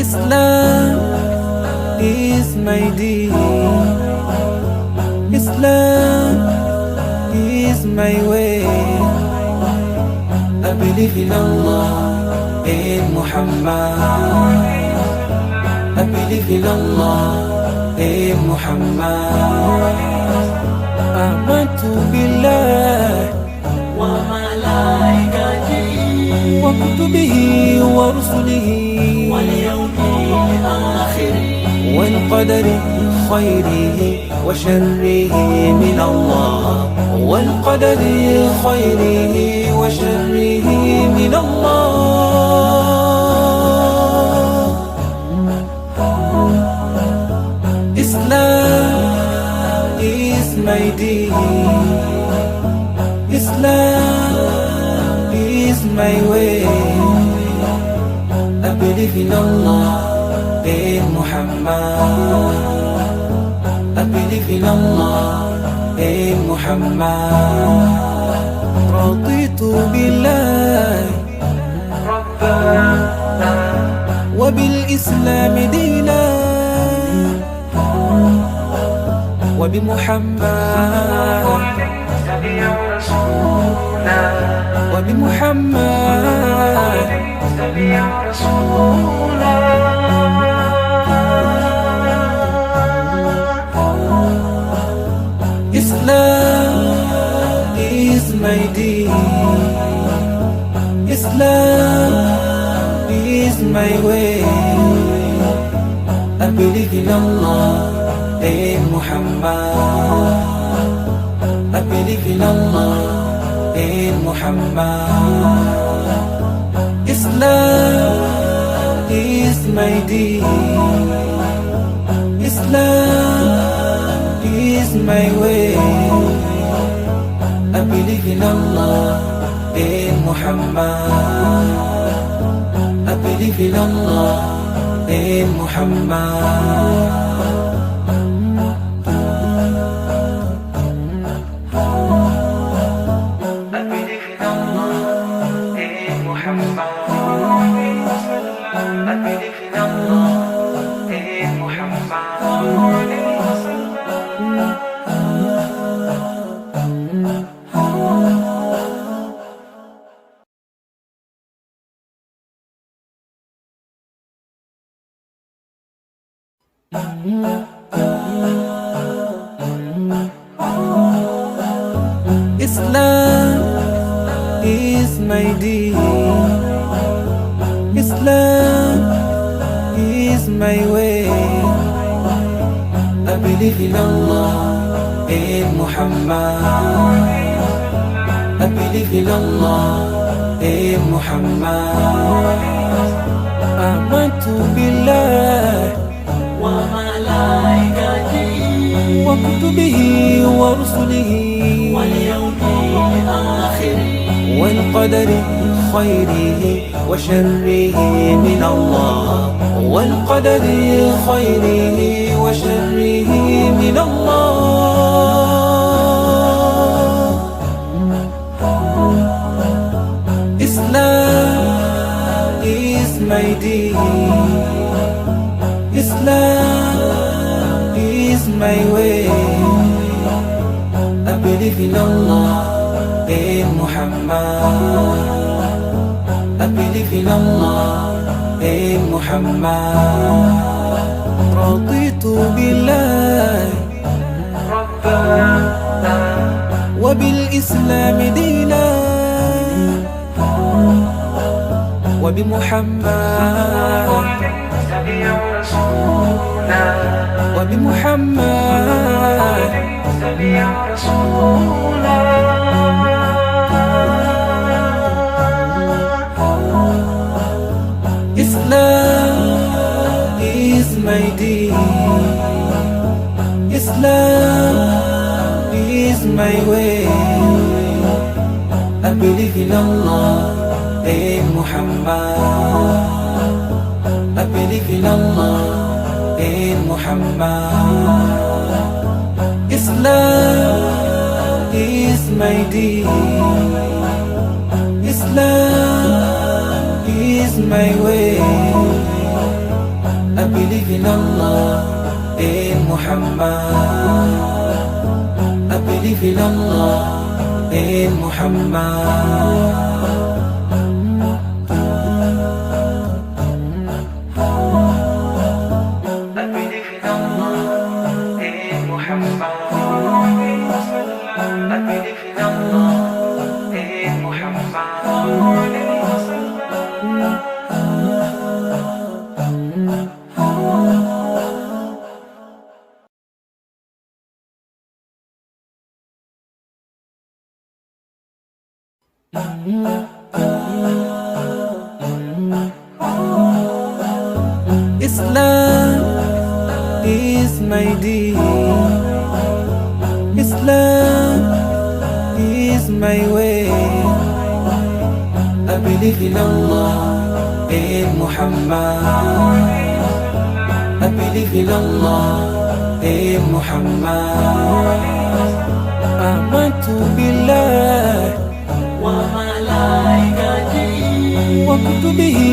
Islam is my deen. Islam is my way. I believe in Allah, in Muhammad. I believe in Allah, in Muhammad. آمنت بالله وملائكته وكتبه ورسله واليوم الآخر والقدر خيره وشره من الله والقدر خيره وشره من الله. Islam is my deen. Islam is my way. I believe in Allah, in Muhammad. I believe in Allah, in Muhammad. رضيت بالله ربا وبالإسلام دينا وبمحمد تبع رسولا وبمحمد تبع رسولا Islam is my deen. Islam is my way. I believe in Allah, in Muhammad. I believe in Allah, in Muhammad. Islam is my deen. Islam is my way. I believe in Allah, in Muhammad. I believe in Allah, in Muhammad. I believe in Allah, in Muhammad. I believe in Allah, in Muhammad. Islam is my deen. Islam is my way. I believe in Allah, in Muhammad. I believe in Allah, in Muhammad. آمنت بالله وملائكته وكتبه ورسله واليوم الآخر والقدر خيره وشره من الله والقدر خيره وشره من الله. Islam is my deen. Islam is my way. I believe in Allah, in Muhammad. I believe in Allah, in Muhammad. رضيت بالله ربا وبالإسلام دينا وبمحمد تبع رسولا وبمحمد تبع رسولا Islam is my deen. Islam is my way. I believe in Allah, in Muhammad. I believe in Allah, in Muhammad. Islam is my deen. is my way. I believe in Allah, in Muhammad. I believe in Allah, in Muhammad. Islam is my deen. Islam is my way. I believe in Allah, in Muhammad. I believe in Allah, in Muhammad. Amantu billah wa malaikatihi wa kutubihi